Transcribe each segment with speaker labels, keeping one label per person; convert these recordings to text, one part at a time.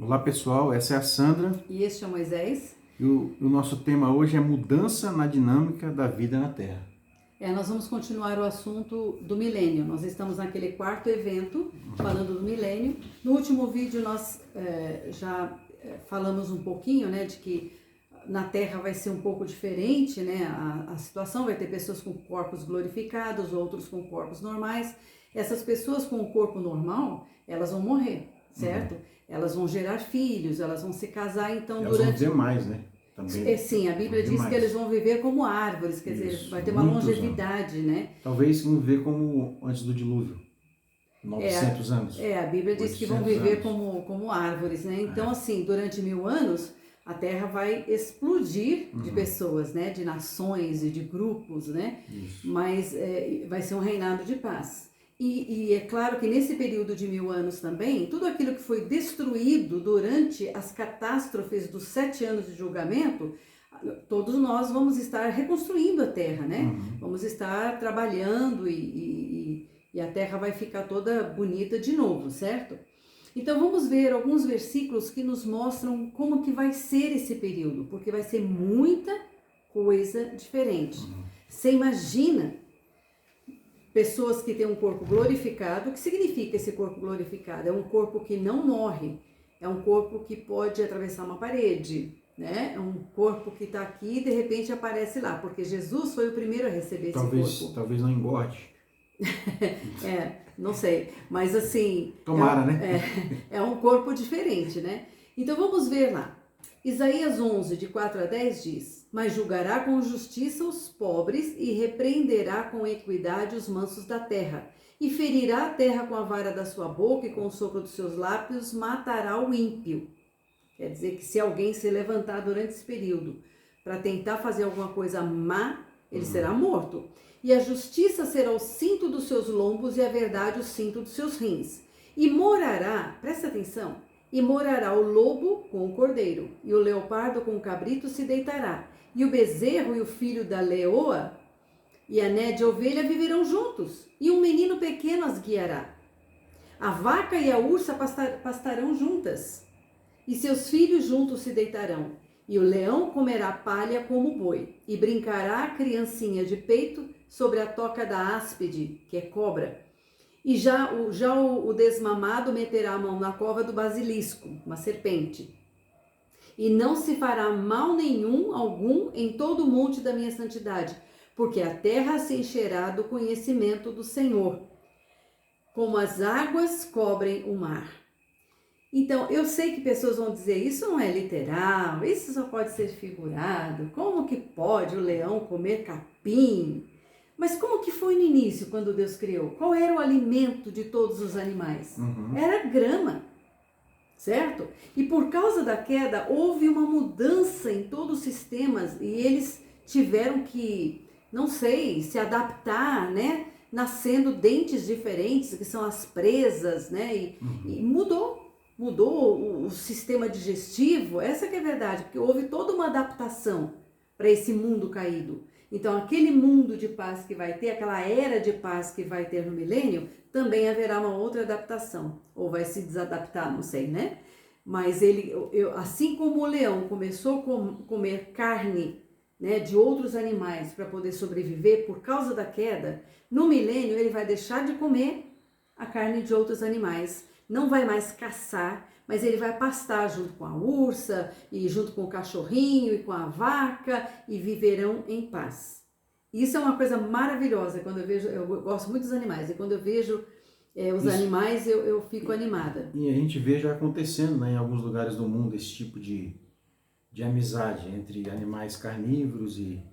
Speaker 1: Olá pessoal, essa é a Sandra
Speaker 2: E este é o Moisés.
Speaker 1: e o nosso tema hoje é mudança na dinâmica da vida na Terra.
Speaker 2: Nós vamos continuar o assunto do milênio. Nós estamos naquele quarto evento falando do milênio. No último vídeo nós já falamos um pouquinho, né, de que na Terra vai ser um pouco diferente, né, a situação. Vai ter pessoas com corpos glorificados, outros com corpos normais. Essas pessoas com o corpo normal, elas vão morrer, certo? Elas vão gerar filhos, elas vão se casar, então
Speaker 1: elas vão viver mais, né?
Speaker 2: Também, sim, a Bíblia diz que eles vão viver como árvores, quer dizer, vai ter uma longevidade, né?
Speaker 1: Talvez vão viver como antes do dilúvio, 900 anos.
Speaker 2: A Bíblia diz que vão viver como árvores, né? Então, assim, durante 1000 anos, a Terra vai explodir de pessoas, né? De nações e de grupos, né?
Speaker 1: Isso.
Speaker 2: Mas vai ser um reinado de paz. E é claro que nesse período de 1000 anos também, tudo aquilo que foi destruído durante as catástrofes dos 7 anos de julgamento, todos nós vamos estar reconstruindo a terra, né? Vamos estar trabalhando e a terra vai ficar toda bonita de novo, certo? Então vamos ver alguns versículos que nos mostram como que vai ser esse período, porque vai ser muita coisa diferente. Você imagina pessoas que têm um corpo glorificado. O que significa esse corpo glorificado? É um corpo que não morre, é um corpo que pode atravessar uma parede, né? É um corpo que está aqui e de repente aparece lá, porque Jesus foi o primeiro a receber esse corpo.
Speaker 1: Talvez não engorde.
Speaker 2: Não sei, mas assim...
Speaker 1: Tomara, né?
Speaker 2: É um corpo diferente, né? Então vamos ver lá. Isaías 11, de 4 a 10 diz: Mas julgará com justiça os pobres e repreenderá com equidade os mansos da terra. E ferirá a terra com a vara da sua boca e com o sopro dos seus lábios matará o ímpio. Quer dizer que se alguém se levantar durante esse período para tentar fazer alguma coisa má, ele será morto. E a justiça será o cinto dos seus lombos e a verdade o cinto dos seus rins. E morará, presta atenção, e morará o lobo com o cordeiro, e o leopardo com o cabrito se deitará, e o bezerro e o filho da leoa e a né de ovelha viverão juntos, e um menino pequeno as guiará. A vaca e a ursa pastarão juntas, e seus filhos juntos se deitarão, e o leão comerá palha como boi, e brincará a criancinha de peito sobre a toca da áspide, que é cobra. E já o desmamado meterá a mão na cova do basilisco, uma serpente. E não se fará mal nenhum algum em todo o monte da minha santidade, porque a terra se encherá do conhecimento do Senhor, como as águas cobrem o mar. Então, eu sei que pessoas vão dizer, isso não é literal, isso só pode ser figurado, como que pode o leão comer capim? Mas como que foi no início, quando Deus criou? Qual era o alimento de todos os animais? Era grama, certo? E por causa da queda, houve uma mudança em todos os sistemas e eles tiveram que, não sei, se adaptar, né? Nascendo dentes diferentes, que são as presas, né? E mudou o sistema digestivo. Essa que é a verdade, porque houve toda uma adaptação para esse mundo caído. Então, aquele mundo de paz que vai ter, aquela era de paz que vai ter no milênio, também haverá uma outra adaptação. Ou vai se desadaptar, não sei, né? Mas assim como o leão começou a comer carne, né, de outros animais para poder sobreviver por causa da queda, no milênio ele vai deixar de comer a carne de outros animais. Não vai mais caçar, mas ele vai pastar junto com a ursa, e junto com o cachorrinho, e com a vaca, e viverão em paz. Isso é uma coisa maravilhosa, quando eu vejo, eu gosto muito dos animais, e quando eu vejo os animais, eu fico animada.
Speaker 1: E a gente vê já acontecendo, né, em alguns lugares do mundo esse tipo de amizade entre animais carnívoros e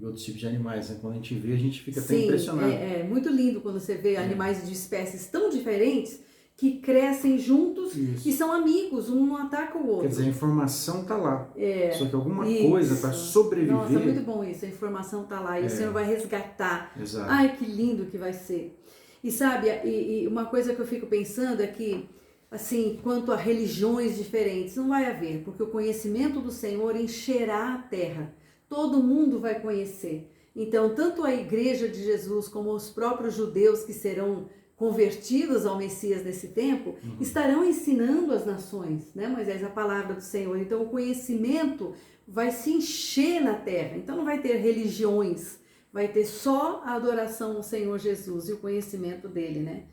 Speaker 1: outros tipos de animais, né? Quando a gente vê, a gente fica até impressionado.
Speaker 2: É muito lindo quando você vê animais de espécies tão diferentes, que crescem juntos e são amigos, um não ataca o outro.
Speaker 1: Quer dizer, a informação está lá, só que alguma coisa para sobreviver...
Speaker 2: Nossa, muito bom isso, a informação está lá e o Senhor vai resgatar.
Speaker 1: Exato.
Speaker 2: Ai, que lindo que vai ser. E sabe, e uma coisa que eu fico pensando é que, assim, quanto a religiões diferentes, não vai haver, porque o conhecimento do Senhor encherá a terra. Todo mundo vai conhecer. Então, tanto a igreja de Jesus como os próprios judeus que serão convertidos ao Messias nesse tempo, estarão ensinando as nações, né, Moisés, a palavra do Senhor. Então o conhecimento vai se encher na terra. Então não vai ter religiões, vai ter só a adoração ao Senhor Jesus e o conhecimento dele, né?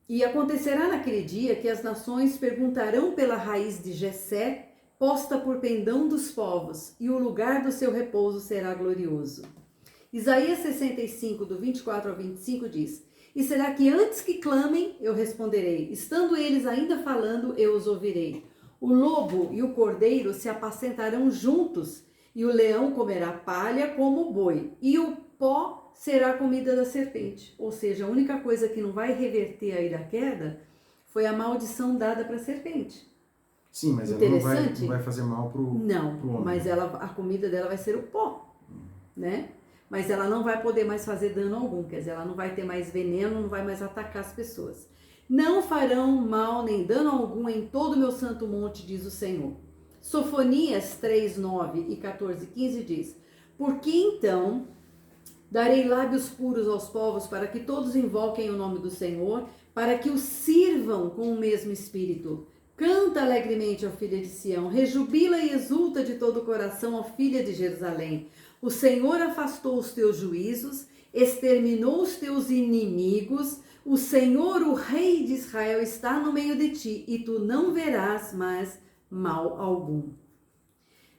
Speaker 2: E acontecerá naquele dia que as nações perguntarão pela raiz de Jessé, posta por pendão dos povos, e o lugar do seu repouso será glorioso. Isaías 65, do 24 ao 25 diz: E será que antes que clamem, eu responderei, estando eles ainda falando, eu os ouvirei. O lobo e o cordeiro se apacentarão juntos, e o leão comerá palha como o boi, e o pó será a comida da serpente. Ou seja, a única coisa que não vai reverter aí da queda foi a maldição dada para a serpente.
Speaker 1: Sim, mas ela não vai fazer mal pro homem.
Speaker 2: Não, mas a comida dela vai ser o pó, né? Mas ela não vai poder mais fazer dano algum, quer dizer, ela não vai ter mais veneno, não vai mais atacar as pessoas. Não farão mal nem dano algum em todo o meu santo monte, diz o Senhor. Sofonias 3, 9 e 14, 15 diz: Porque então darei lábios puros aos povos, para que todos invoquem o nome do Senhor, para que o sirvam com o mesmo espírito. Canta alegremente, ó filha de Sião, rejubila e exulta de todo o coração, ó filha de Jerusalém. O Senhor afastou os teus juízos, exterminou os teus inimigos. O Senhor, o Rei de Israel, está no meio de ti, e tu não verás mais mal algum.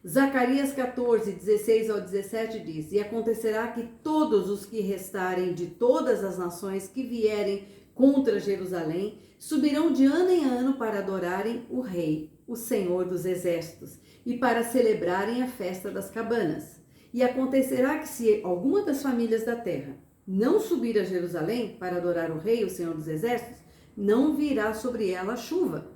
Speaker 2: Zacarias 14, 16 ao 17 diz: E acontecerá que todos os que restarem de todas as nações que vierem contra Jerusalém subirão de ano em ano para adorarem o Rei, o Senhor dos Exércitos, e para celebrarem a festa das cabanas. E acontecerá que se alguma das famílias da terra não subir a Jerusalém para adorar o Rei, o Senhor dos Exércitos, não virá sobre ela a chuva.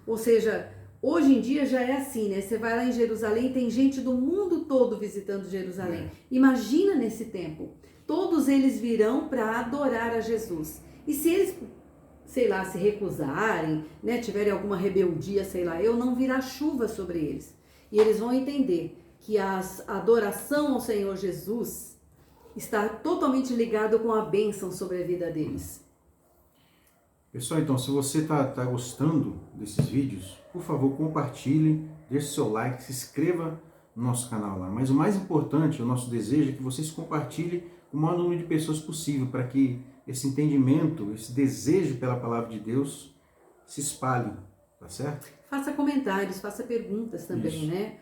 Speaker 2: Ou seja, hoje em dia já é assim, né? Você vai lá em Jerusalém, tem gente do mundo todo visitando Jerusalém. Imagina nesse tempo, todos eles virão para adorar a Jesus. E se eles, sei lá, se recusarem, né, tiverem alguma rebeldia, sei lá, não virá chuva sobre eles. E eles vão entender que a adoração ao Senhor Jesus está totalmente ligado com a bênção sobre a vida deles.
Speaker 1: Pessoal, então, se você está gostando desses vídeos, por favor, compartilhe, deixe seu like, se inscreva no nosso canal lá. Mas o mais importante, o nosso desejo é que vocês compartilhem com o maior número de pessoas possível, para que esse entendimento, esse desejo pela palavra de Deus se espalhe, tá certo?
Speaker 2: Faça comentários, faça perguntas também,
Speaker 1: Isso.
Speaker 2: né?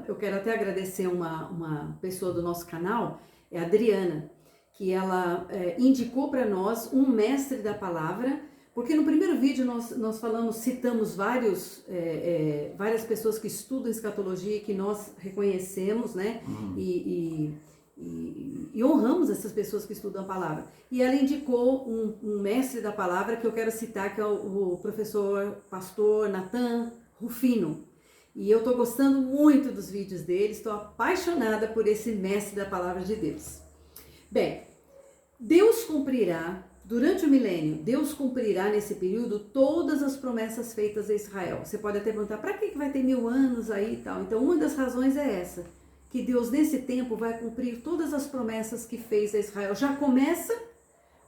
Speaker 2: Eu quero até agradecer uma pessoa do nosso canal, é a Adriana, que ela indicou para nós um mestre da palavra, porque no primeiro vídeo nós citamos várias pessoas que estudam escatologia e que nós reconhecemos, né? E honramos essas pessoas que estudam a palavra. E ela indicou um mestre da palavra que eu quero citar, que é o professor, pastor Nathan Rufino. E eu estou gostando muito dos vídeos dele, estou apaixonada por esse mestre da palavra de Deus. Bem, Deus cumprirá, durante o milênio, Deus cumprirá nesse período todas as promessas feitas a Israel. Você pode até perguntar, para que vai ter 1000 anos aí e tal? Então, uma das razões é essa, que Deus nesse tempo vai cumprir todas as promessas que fez a Israel. Já começa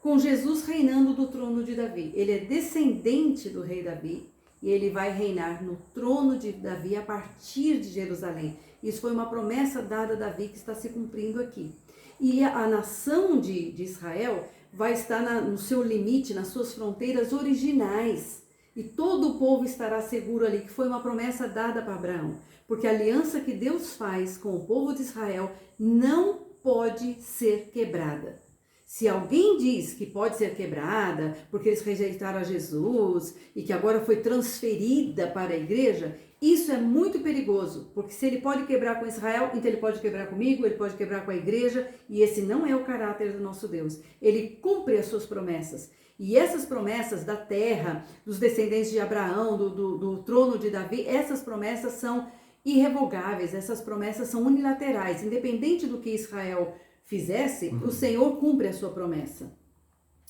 Speaker 2: com Jesus reinando do trono de Davi. Ele é descendente do rei Davi e ele vai reinar no trono de Davi a partir de Jerusalém. Isso foi uma promessa dada a Davi que está se cumprindo aqui. E a nação de Israel vai estar no seu limite, nas suas fronteiras originais. E todo o povo estará seguro ali, que foi uma promessa dada para Abraão. Porque a aliança que Deus faz com o povo de Israel não pode ser quebrada. Se alguém diz que pode ser quebrada porque eles rejeitaram a Jesus e que agora foi transferida para a igreja, isso é muito perigoso, porque se ele pode quebrar com Israel, então ele pode quebrar comigo, ele pode quebrar com a igreja, e esse não é o caráter do nosso Deus. Ele cumpre as suas promessas. E essas promessas da terra, dos descendentes de Abraão, do trono de Davi, essas promessas são irrevogáveis, essas promessas são unilaterais. Independente do que Israel fizesse, o Senhor cumpre a sua promessa.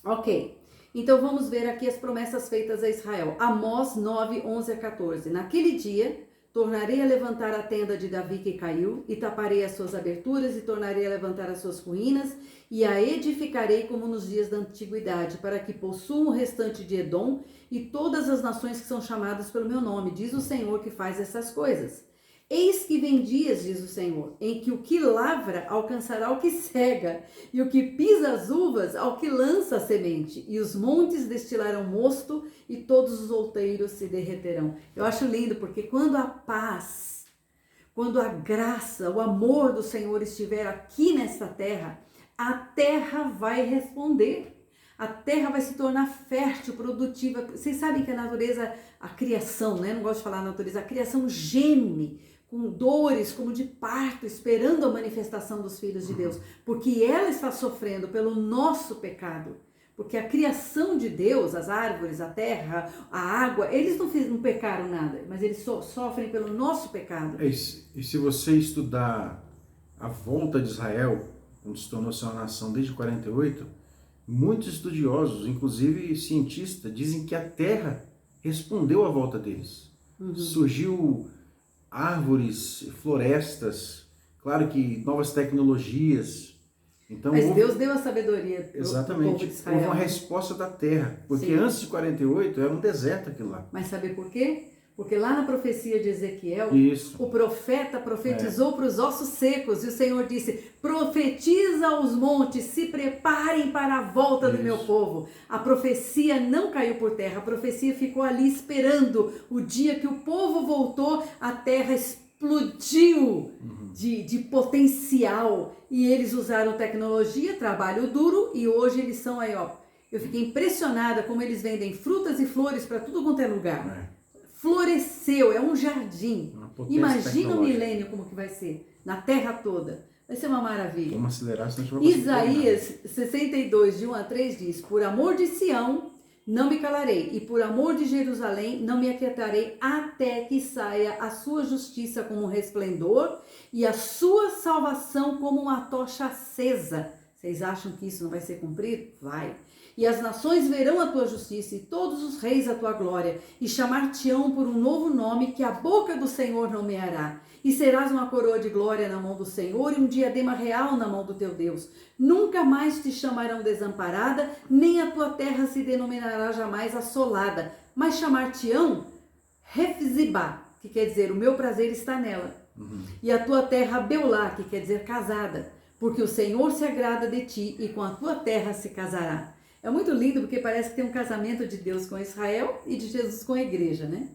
Speaker 2: Ok, então vamos ver aqui as promessas feitas a Israel. Amós 9, 11 a 14. Naquele dia, Tornarei a levantar a tenda de Davi que caiu, e taparei as suas aberturas, e tornarei a levantar as suas ruínas, e a edificarei como nos dias da antiguidade, para que possuam o restante de Edom e todas as nações que são chamadas pelo meu nome, diz o Senhor que faz essas coisas. Eis que vem dias, diz o Senhor, em que o que lavra alcançará o que cega, e o que pisa as uvas ao que lança a semente, e os montes destilarão mosto, e todos os outeiros se derreterão. Eu acho lindo, porque quando a paz, quando a graça, o amor do Senhor estiver aqui nesta terra, a terra vai responder. A terra vai se tornar fértil, produtiva. Vocês sabem que a natureza, a criação, né? Não gosto de falar natureza, a criação geme com dores como de parto, esperando a manifestação dos filhos de Deus, porque ela está sofrendo pelo nosso pecado. Porque a criação de Deus, as árvores, a terra, a água, eles não pecaram nada, mas eles sofrem pelo nosso pecado.
Speaker 1: E se você estudar a volta de Israel, quando se tornou-se uma nação desde 48, muitos estudiosos, inclusive cientistas, dizem que a terra respondeu à volta deles. Surgiu árvores, florestas, claro que novas tecnologias. Então,
Speaker 2: mas Deus deu a sabedoria
Speaker 1: exatamente,
Speaker 2: pro povo de Israel.
Speaker 1: houve uma resposta da terra, porque sim, antes de 48 era um deserto aquilo lá.
Speaker 2: Mas sabe por quê? Porque lá na profecia de Ezequiel, o profeta profetizou para os ossos secos, e o Senhor disse: profetiza aos montes, se preparem para a volta do meu povo. A profecia não caiu por terra, a profecia ficou ali esperando o dia que o povo voltou, a terra explodiu de potencial, e eles usaram tecnologia, trabalho duro, e hoje eles são aí, ó. Eu fiquei impressionada como eles vendem frutas e flores para tudo quanto é lugar. Floresceu, é um jardim. Imagina o milênio como que vai ser, na terra toda. Vai ser uma maravilha.
Speaker 1: Vamos acelerar, senão a gente vai
Speaker 2: Isaías 62, de 1 a 3 diz: por amor de Sião não me calarei, e por amor de Jerusalém não me aquietarei, até que saia a sua justiça como um resplendor e a sua salvação como uma tocha acesa. Vocês acham que isso não vai ser cumprido? Vai. E as nações verão a tua justiça, e todos os reis a tua glória, e chamar-te-ão por um novo nome que a boca do Senhor nomeará. E serás uma coroa de glória na mão do Senhor, e um diadema real na mão do teu Deus. Nunca mais te chamarão desamparada, nem a tua terra se denominará jamais assolada, mas chamar-te-ão Refzibá, que quer dizer, o meu prazer está nela. E a tua terra Beulá, que quer dizer casada, porque o Senhor se agrada de ti, e com a tua terra se casará. É muito lindo, porque parece que tem um casamento de Deus com Israel e de Jesus com a igreja, né?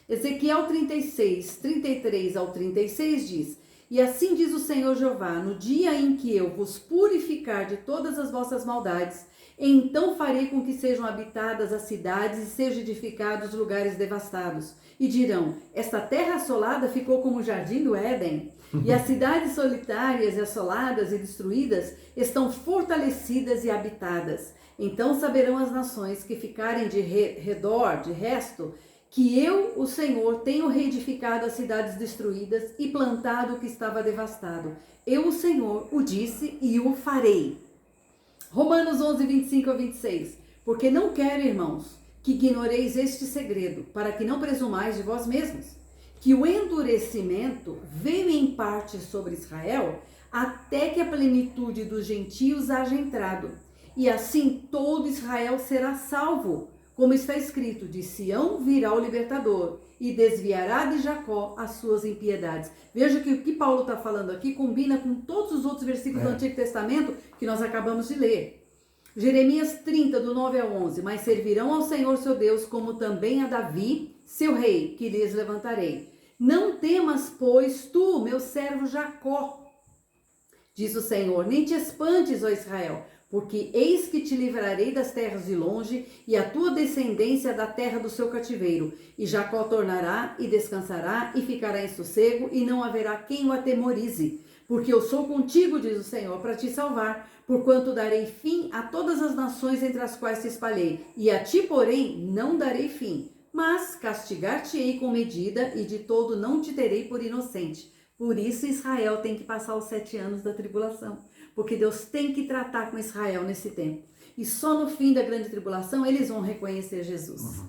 Speaker 2: Ezequiel 36, 33 ao 36 diz: e assim diz o Senhor Jeová, no dia em que eu vos purificar de todas as vossas maldades, então farei com que sejam habitadas as cidades e sejam edificados os lugares devastados. E dirão: esta terra assolada ficou como o jardim do Éden, e as cidades solitárias e assoladas e destruídas estão fortalecidas e habitadas. Então saberão as nações que ficarem de redor, de resto, que eu, o Senhor, tenho reedificado as cidades destruídas e plantado o que estava devastado. Eu, o Senhor, o disse e o farei. Romanos 11, 25 a 26. Porque não quero, irmãos, que ignoreis este segredo, para que não presumais de vós mesmos, que o endurecimento veio em parte sobre Israel, até que a plenitude dos gentios haja entrado. E assim todo Israel será salvo, como está escrito: de Sião virá o libertador, e desviará de Jacó as suas impiedades. Veja que o que Paulo está falando aqui combina com todos os outros versículos do Antigo Testamento que nós acabamos de ler. Jeremias 30, do 9 ao 11. Mas servirão ao Senhor seu Deus, como também a Davi, seu rei, que lhes levantarei. Não temas, pois, tu, meu servo Jacó, diz o Senhor, nem te espantes, ó Israel, porque eis que te livrarei das terras de longe, e a tua descendência da terra do seu cativeiro. E Jacó tornará e descansará, e ficará em sossego, e não haverá quem o atemorize. Porque eu sou contigo, diz o Senhor, para te salvar, porquanto darei fim a todas as nações entre as quais te espalhei, e a ti, porém, não darei fim, mas castigar-te-ei com medida, e de todo não te terei por inocente. Por isso Israel tem que passar os 7 anos da tribulação, porque Deus tem que tratar com Israel nesse tempo. E só no fim da grande tribulação eles vão reconhecer Jesus.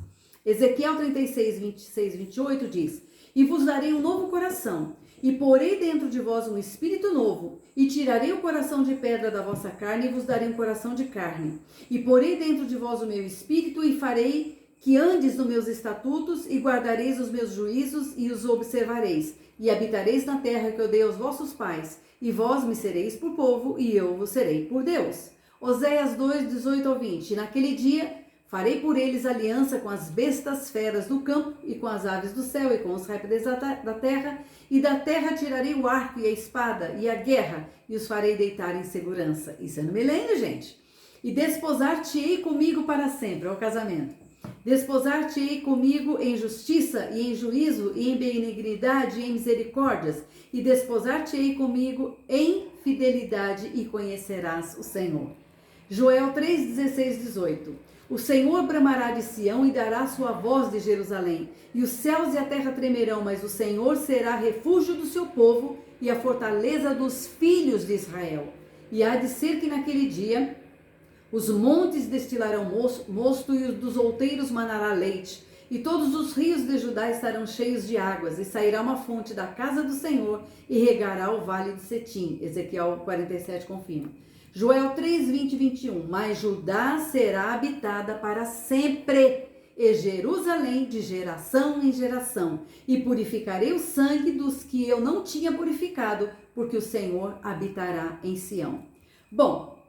Speaker 2: Ezequiel 36, 26, 28 diz: E vos darei um novo coração, e porei dentro de vós um espírito novo, e tirarei o coração de pedra da vossa carne, e vos darei um coração de carne. E porei dentro de vós o meu espírito, e farei que andes nos meus estatutos, e guardareis os meus juízos, e os observareis. E habitareis na terra que eu dei aos vossos pais, e vós me sereis por povo, e eu vos serei por Deus. Oséias 2, 18 ao 20. Naquele dia farei por eles aliança com as bestas feras do campo, e com as aves do céu, e com os répteis da terra, e da terra tirarei o arco e a espada, e a guerra, e os farei deitar em segurança. Isso é no milênio, gente. E desposar-te-ei comigo para sempre, é o casamento. Desposar-te-ei comigo em justiça, e em juízo, e em benignidade, e em misericórdias, e desposar-te-ei comigo em fidelidade, e conhecerás o Senhor. Joel 3, 16, 18. O Senhor bramará de Sião e dará sua voz de Jerusalém, e os céus e a terra tremerão, mas o Senhor será refúgio do seu povo e a fortaleza dos filhos de Israel. E há de ser que naquele dia os montes destilarão mosto, e dos outeiros manará leite, e todos os rios de Judá estarão cheios de águas, e sairá uma fonte da casa do Senhor, e regará o vale de Setim. Ezequiel 47 confirma. Joel 3, 20 e 21. Mas Judá será habitada para sempre, e Jerusalém de geração em geração. E purificarei o sangue dos que eu não tinha purificado, porque o Senhor habitará em Sião. Bom,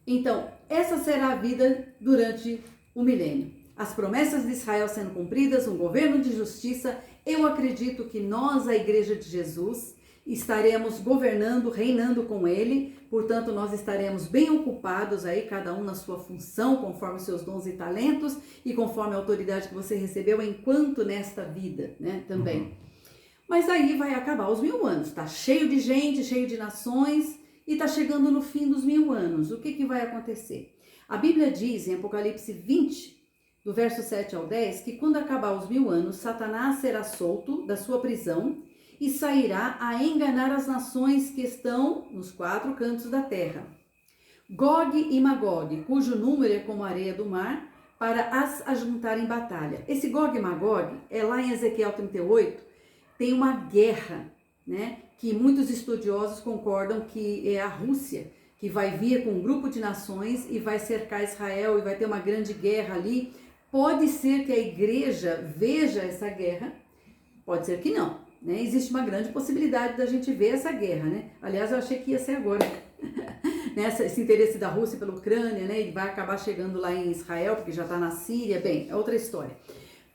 Speaker 2: então, essa será a vida durante o milênio. As promessas de Israel sendo cumpridas, um governo de justiça. Eu acredito que nós, a Igreja de Jesus, estaremos governando, reinando com ele. Portanto, nós estaremos bem ocupados aí, cada um na sua função, conforme os seus dons e talentos e conforme a autoridade que você recebeu enquanto nesta vida, né, também. Mas aí vai acabar os 1000 anos. Tá cheio de gente, cheio de nações, e está chegando no fim dos 1000 anos. O que vai acontecer? A Bíblia diz em Apocalipse 20, do verso 7 ao 10, que quando acabar os 1000 anos, Satanás será solto da sua prisão e sairá a enganar as nações que estão nos 4 cantos da terra. Gog e Magog, cujo número é como a areia do mar, para as ajuntar em batalha. Esse Gog e Magog, é lá em Ezequiel 38, tem uma guerra, né? Que muitos estudiosos concordam que é a Rússia, que vai vir com um grupo de nações e vai cercar Israel e vai ter uma grande guerra ali. Pode ser que a igreja veja essa guerra, pode ser que não, né? Existe uma grande possibilidade da gente ver essa guerra, né? Aliás, eu achei que ia ser agora, né? Esse interesse da Rússia pela Ucrânia, né? Ele vai acabar chegando lá em Israel, porque já está na Síria, bem, é outra história.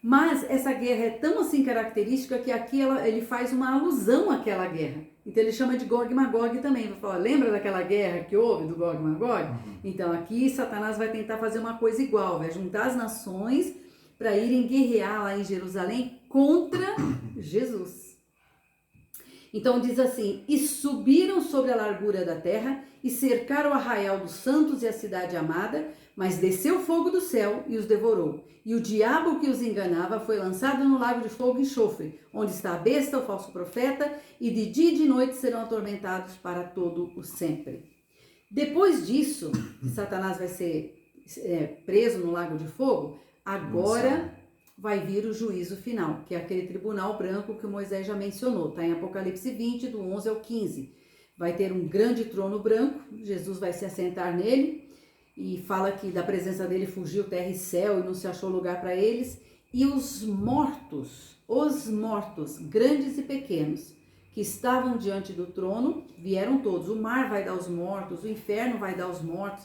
Speaker 2: Mas essa guerra é tão assim característica que aqui ele faz uma alusão àquela guerra. Então ele chama de Gog e Magog também. Vai falar, lembra daquela guerra que houve do Gog e Magog? Então aqui Satanás vai tentar fazer uma coisa igual, vai juntar as nações para irem guerrear lá em Jerusalém contra Jesus. Então diz assim, e subiram sobre a largura da terra e cercaram o arraial dos santos e a cidade amada, mas desceu fogo do céu e os devorou. E o diabo que os enganava foi lançado no lago de fogo e enxofre, onde está a besta, o falso profeta, e de dia e de noite serão atormentados para todo o sempre. Depois disso, Satanás vai ser preso no lago de fogo, agora vai vir o juízo final, que é aquele tribunal branco que o Moisés já mencionou, está em Apocalipse 20, do 11 ao 15. Vai ter um grande trono branco, Jesus vai se assentar nele, e fala que da presença dele fugiu terra e céu e não se achou lugar para eles. E os mortos, grandes e pequenos, que estavam diante do trono, vieram todos. O mar vai dar os mortos, o inferno vai dar os mortos.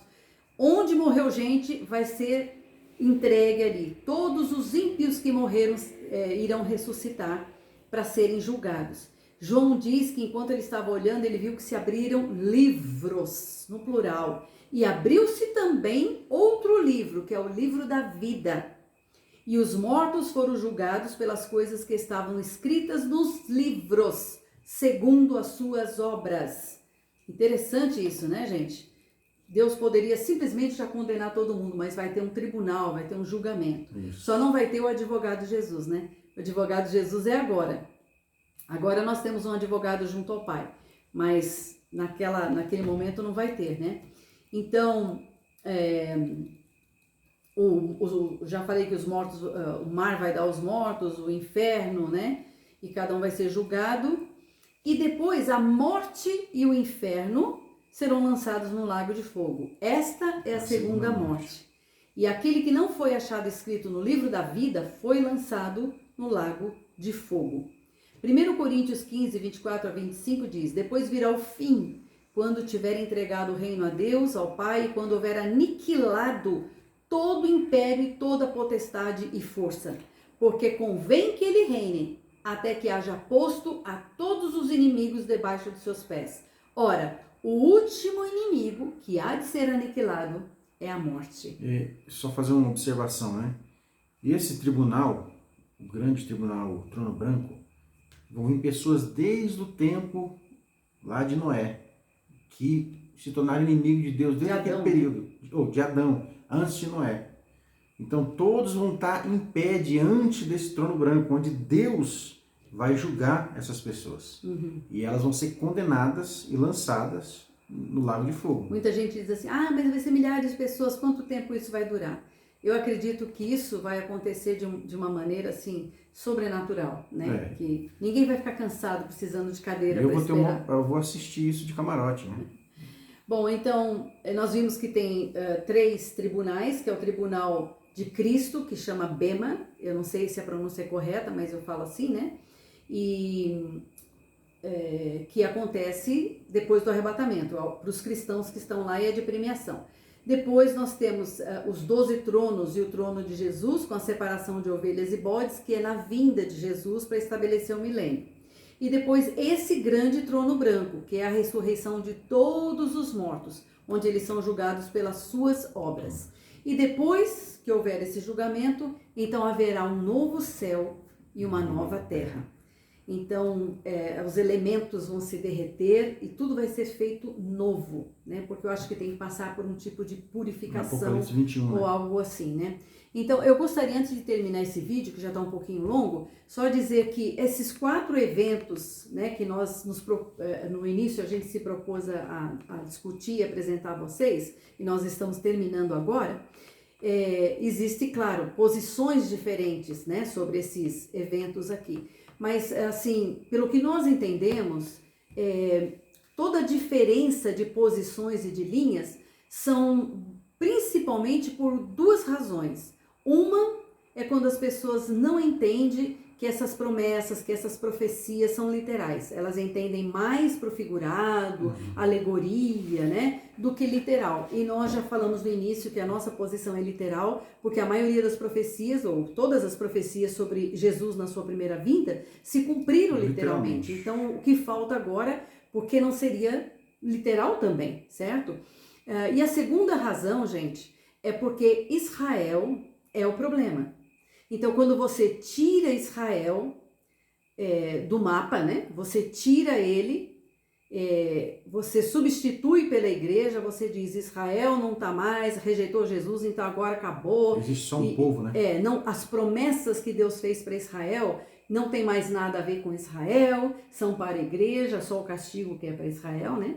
Speaker 2: Onde morreu gente vai ser entregue ali. Todos os ímpios que morreram irão ressuscitar para serem julgados. João diz que enquanto ele estava olhando, ele viu que se abriram livros, no plural. E abriu-se também outro livro, que é o livro da vida. E os mortos foram julgados pelas coisas que estavam escritas nos livros, segundo as suas obras. Interessante isso, né, gente? Deus poderia simplesmente já condenar todo mundo, mas vai ter um tribunal, vai ter um julgamento. Isso. Só não vai ter o advogado Jesus, né? O advogado Jesus é agora. Agora nós temos um advogado junto ao Pai, mas naquele momento não vai ter, né? Então, já falei que os mortos, o mar vai dar os mortos, o inferno, né? e cada um vai ser julgado. E depois a morte e o inferno serão lançados no lago de fogo. Esta é a segunda morte. E aquele que não foi achado escrito no livro da vida foi lançado no lago de fogo. 1 Coríntios 15, 24 a 25 diz: depois virá o fim, quando tiver entregado o reino a Deus, ao Pai, e quando houver aniquilado todo o império e toda potestade e força. Porque convém que ele reine, até que haja posto a todos os inimigos debaixo dos seus pés. Ora, o último inimigo que há de ser aniquilado é a morte.
Speaker 1: E só fazer uma observação, né? E esse tribunal, o grande tribunal, o trono branco, vão vir pessoas desde o tempo lá de Noé, que se tornaram inimigos de Deus desde aquele período, ou de Adão, antes de Noé. Então todos vão estar em pé diante desse trono branco, onde Deus vai julgar essas pessoas. E elas vão ser condenadas e lançadas no lago de fogo.
Speaker 2: Muita gente diz assim, mas vai ser milhares de pessoas, quanto tempo isso vai durar? Eu acredito que isso vai acontecer de uma maneira assim, sobrenatural, né? Que ninguém vai ficar cansado precisando de cadeira para esperar.
Speaker 1: Eu vou assistir isso de camarote, né?
Speaker 2: Bom, então, nós vimos que tem 3 tribunais, que é o tribunal de Cristo, que chama Bema, eu não sei se a pronúncia é correta, mas eu falo assim, né? E que acontece depois do arrebatamento, para os cristãos que estão lá, e é de premiação. Depois nós temos os 12 tronos e o trono de Jesus, com a separação de ovelhas e bodes, que é na vinda de Jesus para estabelecer o milênio. E depois esse grande trono branco, que é a ressurreição de todos os mortos, onde eles são julgados pelas suas obras. E depois que houver esse julgamento, então haverá um novo céu e uma nova terra. Então, os elementos vão se derreter e tudo vai ser feito novo, né? Porque eu acho que tem que passar por um tipo de purificação,
Speaker 1: Apocalipse 21,
Speaker 2: ou algo assim, né? Então, eu gostaria, antes de terminar esse vídeo, que já está um pouquinho longo, só dizer que esses 4 eventos, né, que nós, no início, a gente se propôs a discutir e apresentar a vocês, e nós estamos terminando agora, existe, claro, posições diferentes, né, sobre esses eventos aqui. Mas, assim, pelo que nós entendemos, toda a diferença de posições e de linhas são principalmente por 2 razões. Uma é quando as pessoas não entendem que essas promessas, que essas profecias são literais. Elas entendem mais pro figurado, alegoria, né, do que literal. E nós já falamos no início que a nossa posição é literal, porque a maioria das profecias, ou todas as profecias sobre Jesus na sua primeira vinda, se cumpriram literalmente. Então, o que falta agora, porque não seria literal também, certo? E a segunda razão, gente, é porque Israel é o problema. Então, quando você tira Israel do mapa, né? Você tira ele, você substitui pela igreja, você diz Israel não está mais, rejeitou Jesus, então agora acabou.
Speaker 1: Existe só um povo, né?
Speaker 2: Não, as promessas que Deus fez para Israel não tem mais nada a ver com Israel, são para a igreja, só o castigo que é para Israel, né?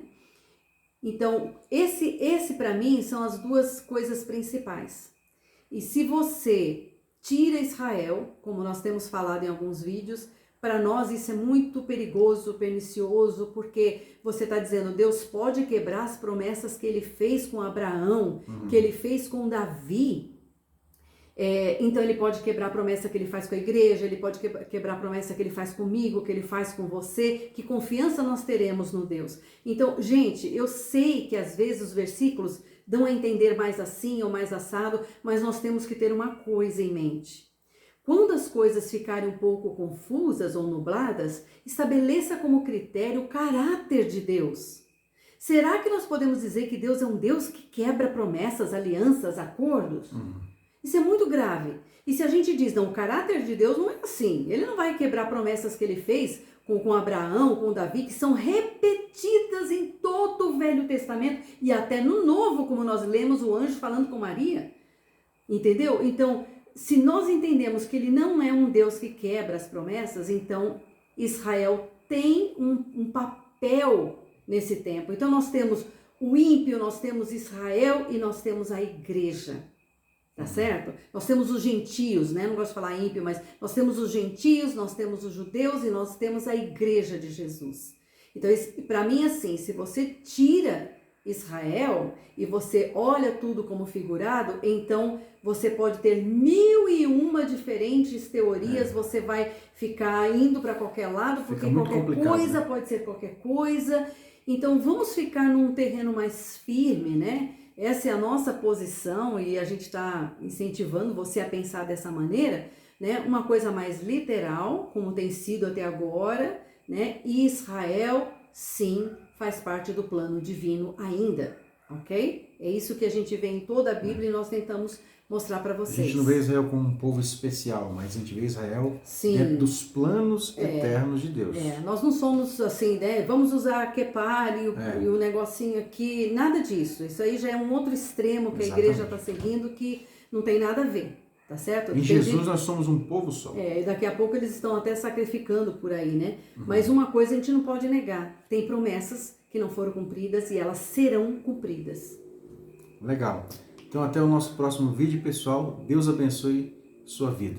Speaker 2: Então, esse para mim são as 2 coisas principais. E se você tira Israel, como nós temos falado em alguns vídeos, para nós isso é muito perigoso, pernicioso, porque você está dizendo, Deus pode quebrar as promessas que ele fez com Abraão, que ele fez com Davi. Então ele pode quebrar a promessa que ele faz com a igreja, ele pode quebrar a promessa que ele faz comigo, que ele faz com você. Que confiança nós teremos no Deus? Então, gente, eu sei que às vezes os versículos dão a entender mais assim ou mais assado, mas nós temos que ter uma coisa em mente. Quando as coisas ficarem um pouco confusas ou nubladas, estabeleça como critério o caráter de Deus. Será que nós podemos dizer que Deus é um Deus que quebra promessas, alianças, acordos? Isso é muito grave. E se a gente diz, não, o caráter de Deus não é assim. Ele não vai quebrar promessas que ele fez com Abraão, com Davi, que são repetidas em todo o Velho Testamento e até no Novo, como nós lemos o anjo falando com Maria. Entendeu? Então, se nós entendemos que ele não é um Deus que quebra as promessas, então Israel tem um papel nesse tempo. Então nós temos o ímpio, nós temos Israel e nós temos a igreja. Tá certo? Nós temos os gentios, né? Não gosto de falar ímpio, mas nós temos os gentios, nós temos os judeus e nós temos a igreja de Jesus. Então, para mim, assim, se você tira Israel e você olha tudo como figurado, então você pode ter 1001 diferentes teorias, você vai ficar indo para qualquer lado, porque qualquer coisa, né? Pode ser qualquer coisa. Então, vamos ficar num terreno mais firme, né? Essa é a nossa posição e a gente está incentivando você a pensar dessa maneira, né? Uma coisa mais literal, como tem sido até agora, né? E Israel, sim, faz parte do plano divino ainda, ok? É isso que a gente vê em toda a Bíblia e nós tentamos mostrar para vocês.
Speaker 1: A gente não vê Israel como um povo especial, mas a gente vê Israel dentro dos planos eternos de Deus.
Speaker 2: Nós não somos assim, né? Vamos usar a Kepar e o negocinho aqui, nada disso. Isso aí já é um outro extremo que a igreja está seguindo que não tem nada a ver, tá certo?
Speaker 1: Em Jesus nós somos um povo só.
Speaker 2: E daqui a pouco eles estão até sacrificando por aí, né? Mas uma coisa a gente não pode negar, tem promessas que não foram cumpridas e elas serão cumpridas.
Speaker 1: Legal. Então até o nosso próximo vídeo, pessoal. Deus abençoe sua vida.